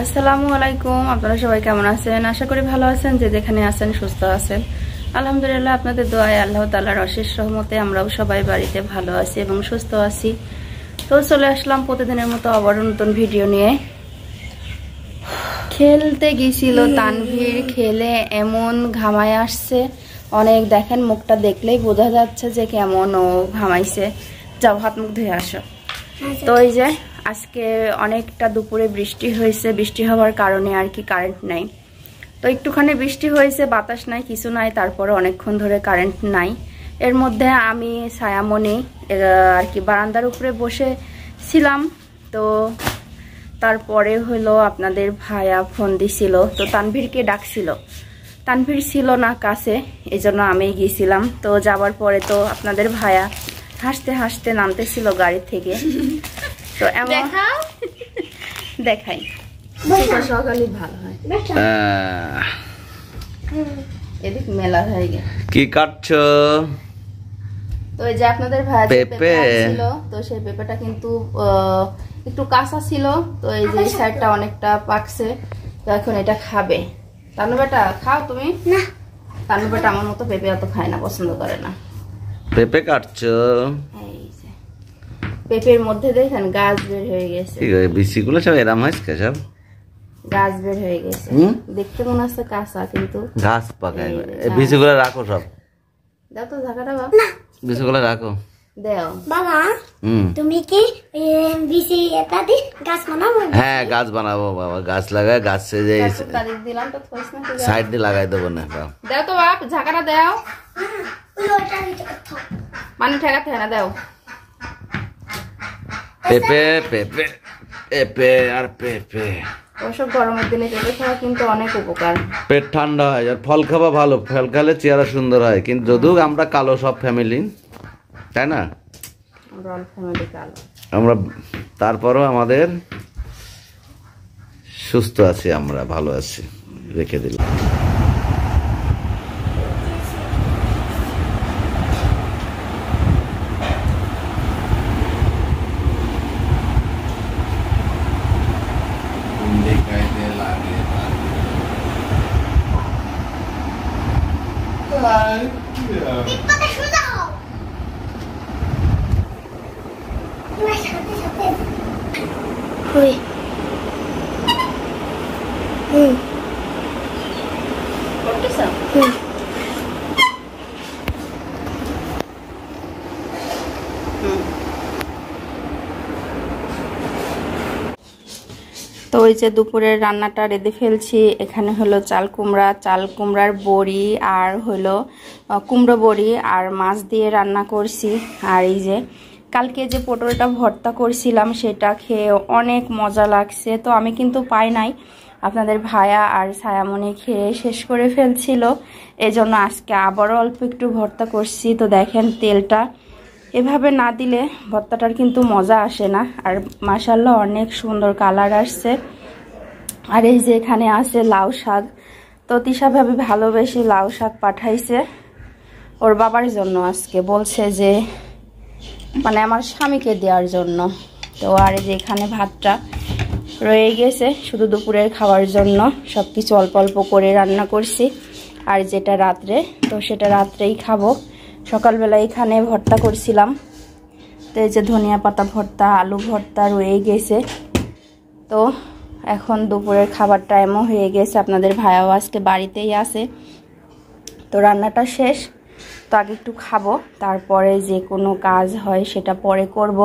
আসসালামু আলাইকুম। আপনারা সবাই কেমন আছেন? আশা করি ভালো আছেন, যে যেখানে আছেন সুস্থ আছেন। আলহামদুলিল্লাহ, আপনাদের দোয়ায় আল্লাহ তাআলার অশেষ রহমতে আমরাও সবাই বাড়িতে ভালো আছি এবং সুস্থ আছি। তো চলে আসলাম প্রতিদিনের মতো আবার নতুন ভিডিও নিয়ে। খেলতে গিয়েছিল তানভীর, খেলে এমন ঘামায় আসছে অনেক। দেখেন মুখটা দেখলেই বোঝা যাচ্ছে যে কেমন ও ঘামাইছে। যাও হাত মুখ ধুয়ে আসো। তো এই যে আজকে অনেকটা দুপুরে বৃষ্টি হয়েছে, বৃষ্টি হওয়ার কারণে আর কি কারেন্ট নাই। তো একটুখানি বৃষ্টি হয়েছে, বাতাস নাই, কিছু নাই, তারপরে অনেকক্ষণ ধরে কারেন্ট নাই। এর মধ্যে আমি ছায়ামণি আর কি বারান্দার উপরে বসে ছিলাম। তো তারপরে হলো আপনাদের ভাইয়া ফোন দিছিল, তো তানভীরকে ডাকছিল। তানভীর ছিল না কাছে, এই জন্য আমি গিয়েছিলাম। তো যাওয়ার পরে তো আপনাদের ভাইয়া হাসতে হাসতে নামতেছিল গাড়ি থেকে। তো এমন দেখাই সকালে ভালো হয়। এদিক মেলা হয়ে গেছে। কি কাটছো? তো এই যে আপনাদের ভাইয়া পেঁপে ছিল, তো সেই পেঁপেটা কিন্তু একটু কাঁচা ছিল। তো এই যে সাইডটা অনেকটা পাকছে, তো এখন এটা খাবে। তানু বেটা খাও তুমি? না, তানু বেটা আমার মতো পেঁপে অত খায় না, পছন্দ করে না। পেঁপে কাটছো? পেঁপের মধ্যে দেখেন গাছ বের হয়ে গেছে। বিচিগুলো সব এরাম হয়েছে, সব গাছ বের হয়ে গেছে। দেখতে মনে হচ্ছে কাঁচা, কিন্তু গাছ পাকায়। বিচিগুলো রাখো, সব দাও তো ঝাঁকাটা বাবা। বিচিগুলো রাখো দাও বাবা। তুমি কি বিচি এটা দি গাছ বানাবো? হ্যাঁ, গাছ বানাবো বাবা। গাছ লাগায়, গাছে যে দিলাম তো সাইড দিয়ে লাগাই দেবো না। দাও তো বাপ, ঝাঁকাটা দাও। মানে ঠেকাতে হয় না, দাও। পেঁপে পেঁপে পেঁপে আর পেঁপে। ওসব গরমের দিনে পেঁপে খাওয়া কিন্তু অনেক উপকার। পেট ঠান্ডা হয়, আর ফল খাওয়া ভালো। ফল খেলে চেহারা সুন্দর হয়, কিন্তু যদিও আমরা কালো সব ফ্যামিলি, তাই না? আমরা তারপরও আমাদের সুস্থ আছি, আমরা ভালো আছি। রেখে দিলাম। তো ওই যে দুপুরের রান্নাটা রেঁধে ফেলছি। এখানে হলো চাল কুমড়ার বড়ি, আর হলো কুমড়ো বড়ি আর মাছ দিয়ে রান্না করছি। আর এই যে কালকে যে পটলটা ভর্তা করছিলাম, সেটা খেয়ে অনেক মজা লাগছে। তো আমি কিন্তু পাই নাই, আপনাদের ভাইয়া আর ছায়ামণি খেয়ে শেষ করে ফেলছিল, এজন্য আজকে আবারও অল্প একটু ভর্তা করছি। তো দেখেন তেলটা এভাবে না দিলে ভর্তাটার কিন্তু মজা আসে না। আর মাশাআল্লাহ অনেক সুন্দর কালার আসছে। আর এই যে এখানে আছে লাউ শাক। তো তিশা ভাবি ভালোবেসে লাউ শাক পাঠাইছে ওর বাবার জন্য। আজকে বলছে যে মানে আমার স্বামীকে দেওয়ার জন্য। তো আর এই যে এখানে ভাতটা রয়ে গেছে শুধু দুপুরের খাওয়ার জন্য। সব কিছু অল্প অল্প করে রান্না করছি, আর যেটা রাত্রে, তো সেটা রাত্রেই খাবো। সকালবেলা এখানে ভর্তা করছিলাম, তো এই যে ধনিয়া পাতা ভর্তা, আলু ভর্তা রয়ে গেছে। তো এখন দুপুরের খাবার টাইমও হয়ে গেছে। আপনাদের ভাইয়াও আজকে বাড়িতেই আছে। তো রান্নাটা শেষ, তো আগে একটু খাবো, তারপরে যে কোনো কাজ হয় সেটা পরে করব।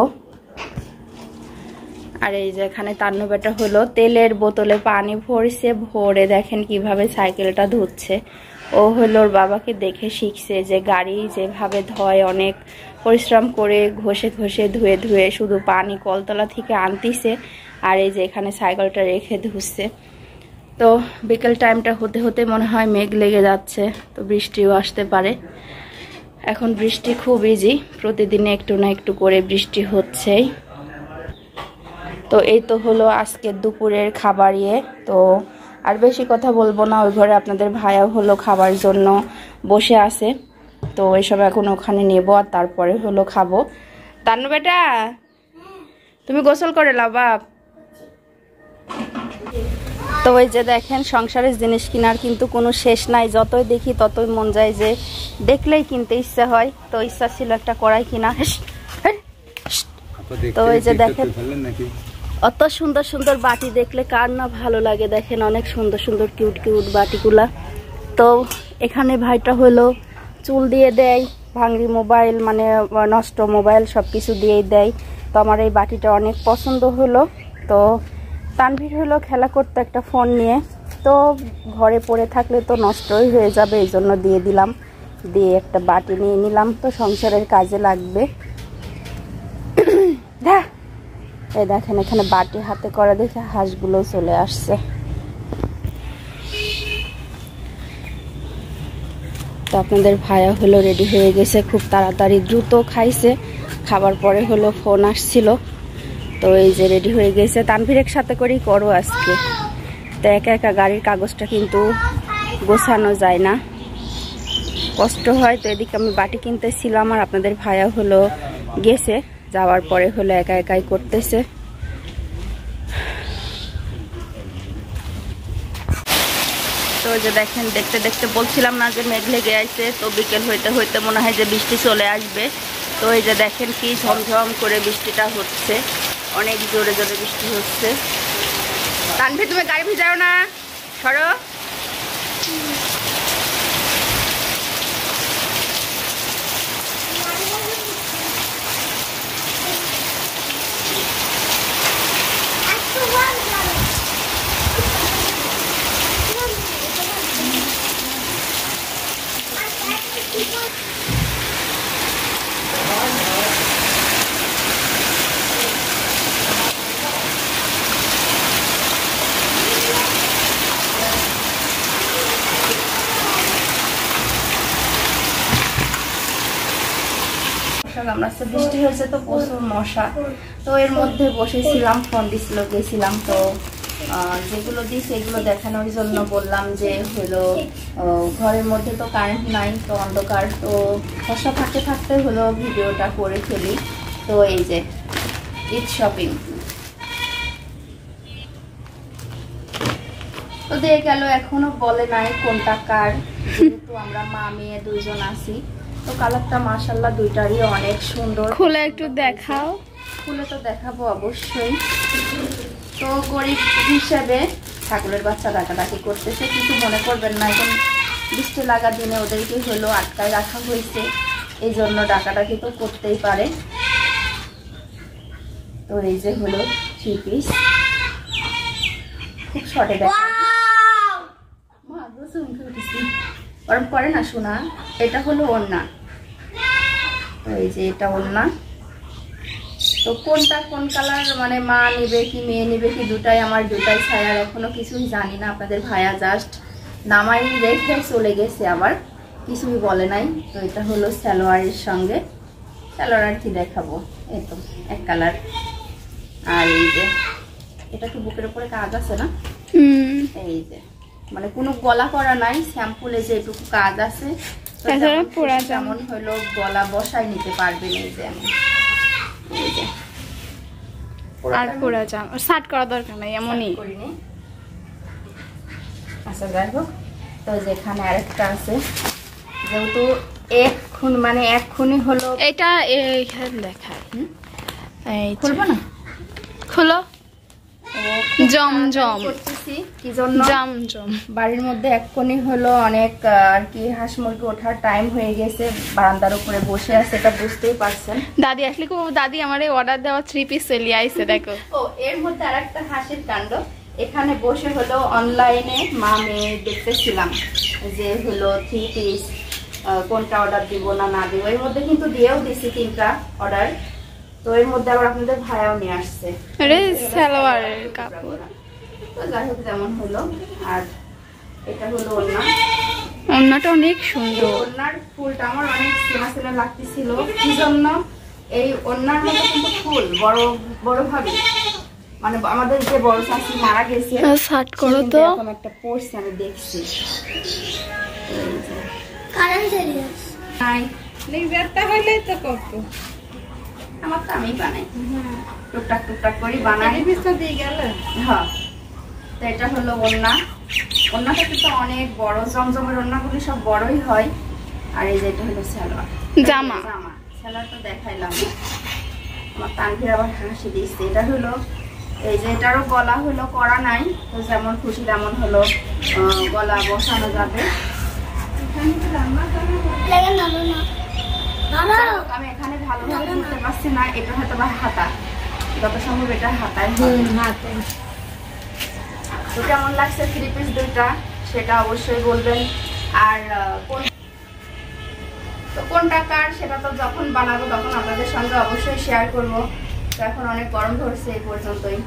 আর এই যে এখানে তান্নু বেটা হলো তেলের বোতলে পানি ভরছে, ভরে দেখেন কিভাবে সাইকেলটা ধুচ্ছে। ও হলো ওর বাবাকে দেখে শিখছে যে গাড়ি যেভাবে ধয়, অনেক পরিশ্রম করে ঘষে ঘষে ধুয়ে ধুয়ে শুধু পানি কলতলা থেকে আনতিছে। আর এই যে এখানে সাইকেলটা রেখে ধুচ্ছে। তো বিকেল টাইমটা হতে হতে মনে হয় মেঘ লেগে যাচ্ছে, তো বৃষ্টিও আসতে পারে। এখন বৃষ্টি খুব ইজি, প্রতিদিনে একটু না একটু করে বৃষ্টি হচ্ছেই। তো এই তো হলো আজকের দুপুরের খাবার। তো আর বেশি কথা বলবো না, ওই ঘরে আপনাদের ভাইয়া হলো খাবার জন্য বসে আছে। তো এসব এখন ওখানে নেব, আর তারপরে হলো খাবো। তান্নু বেটা তুমি গোসল করে লাও বাপ। তো ওই যে দেখেন সংসারের জিনিস কেনার কিন্তু কোনো শেষ নাই, যতই দেখি ততই মন যায় যে দেখলেই কিনতে ইচ্ছা হয়। তো ইচ্ছা ছিল একটা কড়াই কিনা। তো ওই যে দেখেন অত সুন্দর সুন্দর বাটি দেখলে কার না ভালো লাগে, দেখেন অনেক সুন্দর সুন্দর কিউট কিউট বাটিগুলা। তো এখানে ভাইটা হলো চুল দিয়ে দেয়, ভাঙড়ি মোবাইল মানে নষ্ট মোবাইল সব কিছু দিয়েই দেয়। তো আমার এই বাটিটা অনেক পছন্দ হলো। তো তানভীর হলো খেলা করতে একটা ফোন নিয়ে, তো ঘরে পড়ে থাকলে তো নষ্টই হয়ে যাবে, এই জন্য দিয়ে দিলাম, দিয়ে একটা বাটি নিয়ে নিলাম, তো সংসারের কাজে লাগবে। এই দেখেন এখানে বাটি হাতে করে দেখে হাঁসগুলো চলে আসছে। তো আপনাদের ভাইয়া হলো রেডি হয়ে গেছে খুব তাড়াতাড়ি, দ্রুত খাইছে, খাবার পরে হলো ফোন আসছিল। তো এই যে রেডি হয়ে গেছে, তানভীরের সাথে করেই করো আজকে। তো একা একা গাড়ির কাগজটা কিন্তু গোছানো যায় না, কষ্ট হয়। তো এদিকে আমি বাটি কিনতেছিলাম আর আপনাদের ভাইয়া হলো গেছে, যাওয়ার পরে হলো একা একাই করতেছে। তো যে দেখেন দেখতে দেখতে বলছিলাম না যে মেঘ লেগে আসছে, তো বিকেল হইতে হইতে মনে হয় যে বৃষ্টি চলে আসবে। তো এই যে দেখেন কি ঝমঝম করে বৃষ্টিটা হচ্ছে, অনেক জোরে জোরে বৃষ্টি হচ্ছে। তানভীর তুমি গাড়ি ভিজাও না, সরো। বৃষ্টি হয়েছে তো প্রচুর মশা, তো এর মধ্যে বসেছিলাম, ফোন দিছিল, গেছিলাম। তো যেগুলো দিয়েছে এগুলো দেখানোর জন্য বললাম যে হলো ঘরের মধ্যে তো কারেন্ট নাই, তো অন্ধকার, তো মশা থাকতে থাকতে হলো ভিডিওটা করে ফেলি। তো এই যে ঈদ শপিং তো দিয়ে গেল, এখনো বলে নাই কোনটা কার, যেহেতু আমরা মা মেয়ে দুইজন আছি। তো কালারটা মাশাআল্লাহ দুইটারই অনেক সুন্দর। খুলে একটু দেখাও। খুলে তো দেখাবো অবশ্যই। তো গরিব হিসেবে ছাগলের বাচ্চা ডাকাডাকি করতেছে, কিন্তু মনে করবেন না এখন বৃষ্টি লাগা দিনে ওদেরকে হলো আটকায় রাখা হয়েছে, এই জন্য ডাকাডাকি তো করতেই পারে। তো এই যে হলো 3 পিস, খুব শর্টে দেখা গরম করে না শোনা। এটা হলো ওড়না, তো এই যে এটা ওড়না। তো কোনটা কোন কালার মানে মা নিবে কি মেয়ে নিবে কি দুটাই আমার দুটাই ছায়ার, এখনো কিছুই জানি না। আপনাদের ভাইয়া জাস্ট নামাই রেখে চলে গেছে, আবার কিছুই বলে নাই। তো এটা হলো সালোয়ারের সঙ্গে, সালোয়ার কি দেখাবো, এই তো এক কালার। আর এই যে এটা কি বুকের উপরে কাজ আছে না, এই যে মানে কোনো গলা করা নাই, স্যাম্পলে যে এটুকু কাজ আছে, যেমন হলো গলা বসাই নিতে পারবেন। এই যে আর পুরা জাম শার্ট করা দরকার নাই, এমনই করিনি। আচ্ছা যাই হোক, তো যেখানে আরেকটা আছে, যেহেতু এখন মানে এক্ষুনি হলো এটা এইখানে দেখায়, এই খুলবো না, খুলো। জমজম করতেছি কি জন্য, জমজম বাড়ির মধ্যে এক্ষুনি হলো অনেক আর কি হাঁস মুরগি ওঠার টাইম হয়ে গেছে, বারান্দার উপরে বসে আছে, এটা বুঝতেই পারছেন। দাদি আসলে খুব, দাদি আমার অর্ডার দেওয়া 3 পিস চলে আইছে দেখো। ও এর মধ্যে আরেকটা হাসির কাণ্ড, এখানে বসে হলো অনলাইনে মা মেয়ে দেখতেছিলাম যে হলো 3 পিস কোনটা অর্ডার দিব না না দিব, এর মধ্যে কিন্তু দিয়েও দিছি 3টা অর্ডার। তো এর মধ্যে আবার আপনাদের ভাইয়াও নিয়ে আসছে সালোয়ারের কাপড়। তো যাই হোক যেমন হলো, আর এটা হলো ওড়না, ওড়নাটা অনেক সুন্দর, ওড়নার ফুলটা আমার অনেক চেনা চেনা লাগতেছিল, কি জন্য এই ওড়নার মধ্যে কিন্তু ফুল বড় বড় ভাবে, মানে আমাদের যে বড় শাশুড়ি মারা গেছে, শার্ট করো তো এরকম একটা পরছে আমি দেখছি। কারণ সিরিয়াস নাই লিজারটা হইলেই তো করতে, আমার তো আমি বানাই, টুকটাক টুকটাক করে বানাই। হ্যাঁ, তো এটা হলো ওড়না। ওড়নাটা কিন্তু অনেক বড়, জমজমের ওড়নাগুলি সব বড়ই হয়। আর এই যে এটা হলো সালোয়ার, জামা। সালোয়ার তো দেখাইলাম। আমার তানভীর আবার হাসি দিচ্ছে। এটা হলো এই যে এটারও গলা হলো করা নাই, তো যেমন খুশি তেমন হলো গলা বসানো যাবে। আমি এখানে ভালোভাবে বুঝতে পারছি না, এটা হয়তো বা হাতা, যত সম্ভব এটা হাতায় হাতে। তো কেমন লাগছে 3 পিস দুইটা সেটা অবশ্যই বলবেন। আর কোনটা কার সেটা তো যখন বানাবো তখন আপনাদের সঙ্গে অবশ্যই শেয়ার করব। তো এখন অনেক গরম ধরছে, এই পর্যন্তই।